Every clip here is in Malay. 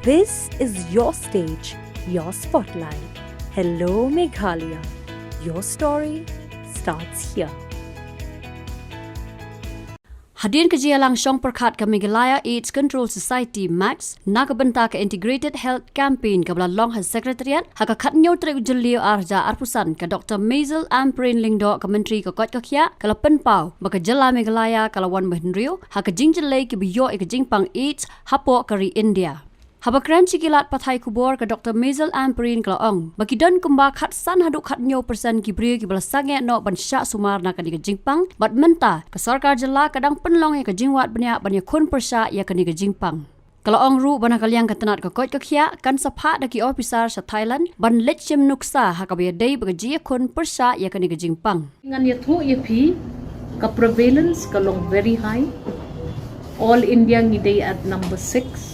This is your stage, your spotlight. Hello, Meghalaya. Your story starts here. Hadirin kerja langsung perkat ke Meghalaya AIDS Control Society MAX nakabenta ke Integrated Health Campaign ke belalong has Secretariat haka katnyo trik ujulio arja arpusan ke Dr. Maisel Amprin Lingdo ke Menteri ke Kot Kakia kala penpau baka jela Meghalaya kala wan mahenrio haka jingjele ke biyo ke jingpang AIDS hapo kari India. Habakran cikilat pathai kubor ke Dr. Maisel Amprin kalaong. Bagi don kumba khat san haduk khat nyo persen kibri ki balasange no ban syak sumar na kani ke jingpang. Bat menta ke sarkar jela kadang penlong ke jingwat banyak kun persa ya kani ke jingpang. Kalaong ru bana kaliang ketenat ke Kot Kakia kan sapha daki officer sa Thailand ban lechem nuksa hakabaya day bagaji kun persa ya kani ke jingpang. Ngan ya thu ya pi ka prevalence kalong very high. All India ngidei at number 6.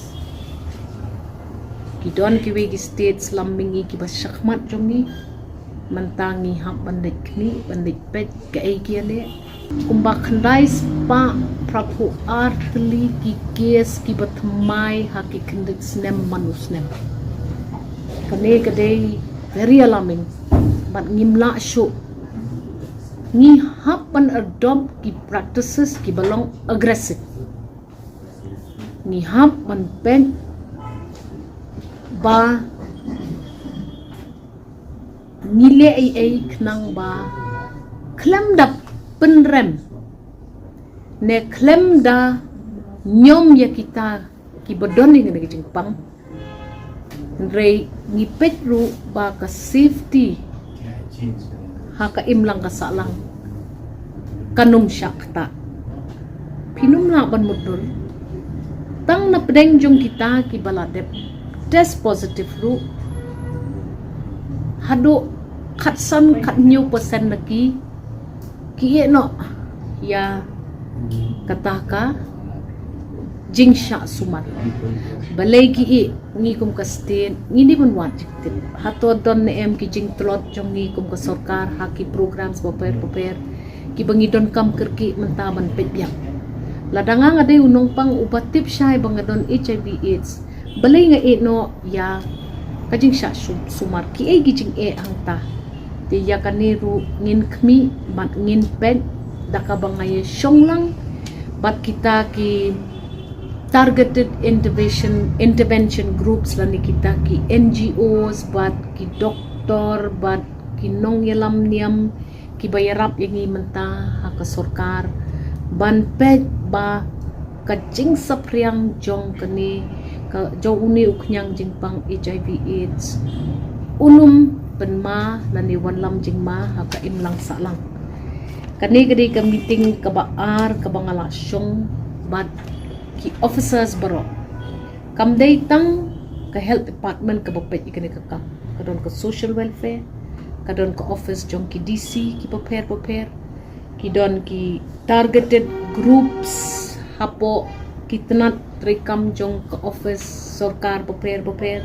Kidon kiwe ki states lambingi ki basakmat jongi mantangi hap bandit kni bandit pet ke kiale kumba khandai spa prapu arthli ki case ki batmai haki khandit snem manusnem kane kade very alarming but ngimla sho ni hap pan adopt ki practices ki balong aggressive ni hap man pen ba nile ai knang ba klem da penrem ne klem da nyom ya kita ki bodoni ngene ki jingpang re ni petru ba ka safety ha ka imlang ka salang kanum syakta pinum la ban mudur tang na pedeng jong kita ki baladep test positive ru hado khatsan khatnyu persen lagi ki no ya kataka jingsha sumar balai ki ngi kum ka state ngi di ban wat jiktit hato don ne em ki jing tlot jong ngi kum ka sarkar haki programs paper ki bangi don kam kerki mentaban petbiak ladanga ngade unong pang ubatip syai bangadon HIV AIDS balay nga no ya kajing sya sumar ki ay gijing hangta ti ya kaniru ngin kmi mat ngin pen dakabangay syong lang bat kita ki targeted intervention groups lani kita ki NGOs bat ki doktor bat ki nong yalam niam ki bayarap yang menta haka sarkar ban pet ba kajing sapriang jong kani ka jaw uni uknyang jingpang HIV AIDS unum penma lani wanlam jingma haka imlang salang kani gadi ka meeting ka baar ka bangala syong bat ki officers baro kamday tang ka health department ka bapet ikani ka kadon ka social welfare kadon ka office jong ki DC ki prepare ki don ki targeted groups hapo kitnat rekam jong ke office sarkar prepare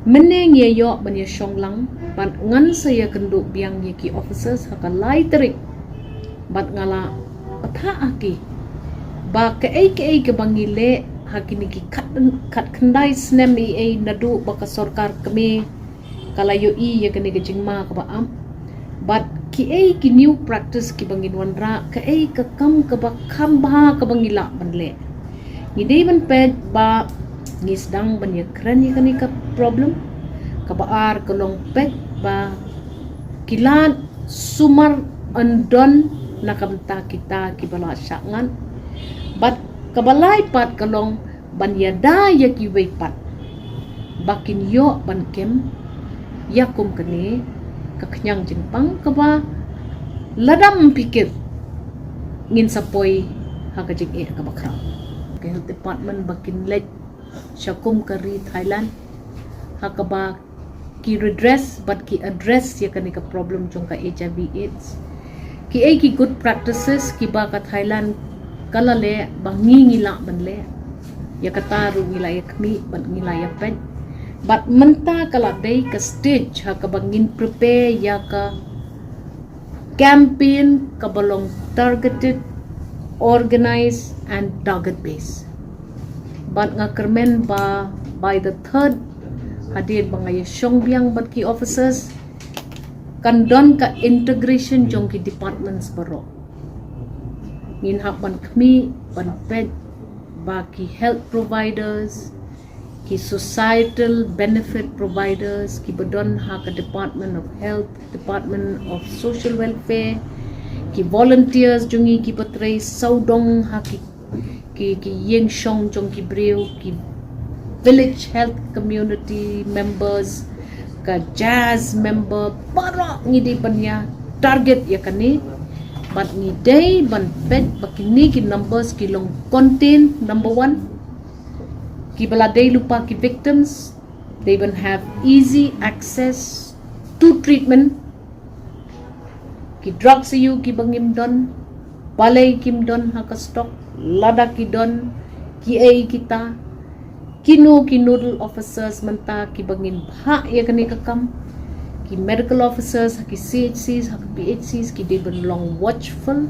meneng ye yo banya syonglang ban ngan saya kenduk biang ye ki officers haka lai terik bat ngala patha aki ba ke ai ke bangile hakini ki kat khandai snem ai nadu baka sarkar kami kala yo ye kene ke jingma ka ba am but ki ai ki new practice ki bangin wanra ka ai ka kam ka ba khamba ka bangila banle ngidei ban pet ba ngisdang banya kran ya kani ka problem ka baar kalong pet ba kilat sumar andon nakamta kita ki bala syangan bat kabalai pat kalong banya daya ki wei pat bakin yo ban kem yakum kani kaknyang jingpang ka ba ladam pikir ngin sapoy haka jing ka bakra health department bakin let syakum kari Thailand hakaba ki redress but ki address ya kani ka problem jong ka HIV AIDS ki ai ki good practices ki ba ka Thailand kala le bangi ngila banle ya kataru ngila ya kmi ban ngila ya pen but menta kala dei ka stage hakaba ngin prepare ya ka campaign ka balong targeted organized and target based Bat nga kermen ba by the 3rd hadir bangaya syong biang bat ki officers kan don ka integration jong ki departments baro. Ngin hak ban kami ban pet ba ki health providers, ki societal benefit providers, ki badon ha ka Department of Health, Department of Social Welfare, ki volunteers jungi ki patray saudong ha ki yeng shong jong ki breu, ki village health community members, ka jazz member, para ngidi panya target ya kani, but ngidai ban pet bakini ki numbers ki long contain number 1. Ki baladay lupa ki victims, they will have easy access to treatment. Ki drug sayu ki bangim don, balay kim don haka stock, lada ki don, ki ay kita, kinu ki noodle officers manta ki bangin bha ya kani kakam, ki medical officers, ki CHCs, ki PHCs, ki they belong watchful.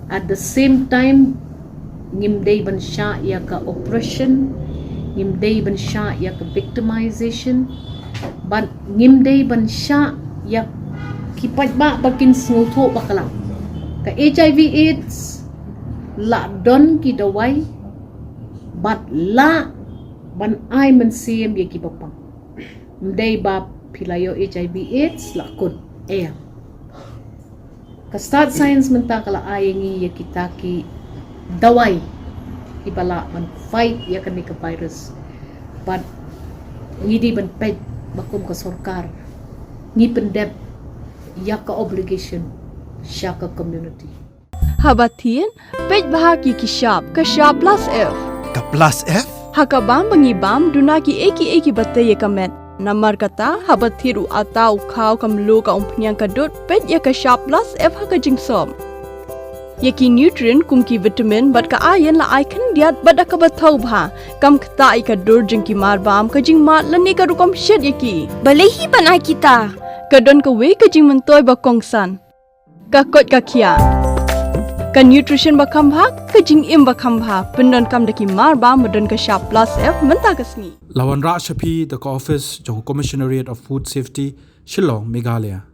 At the same time, ngimday ban siya ya ka oppression, ngimday ban siya ya ka victimization, but ngimday ban siya ya kipat ba bakin sngutho bakala ka HIV AIDS la don ki dawai, but la ban ay man siyem ya kipapang ngimday ba pilayo HIV AIDS la kun ka start science menta kala ayengi ya kitaki dawai ibala man fight ya kani ka virus, but ngidi ban ped bakum ka sarkar ngi pendep ya ka obligation siya ka community. Habatin ped bahagi ki shop ka shop plus F Ka plus F? hakabam bangibam dunaki eki batay kamet namar kata habatiru atau kau kamlu ka umpnyang kadut ped ya ka shop plus F haka jingsom yaki nutrient kum ki vitamin bat ka iron la icon diat bada ka bathau bha kam kta ka dur jing ki mar bam ka jing mat la ni ka rukom shed yaki balehi banai kita ka don ka we ka jing mentoy ba kongsan ka kot ka kia ka nutrition ba kham bha ka jing im ba kham bha pendon kam daki mar bam madon ka sharp plus F menta ka sni Lawan Ra Shapi, the office, Johor Commissionariat of Food Safety, Shillong, Meghalaya.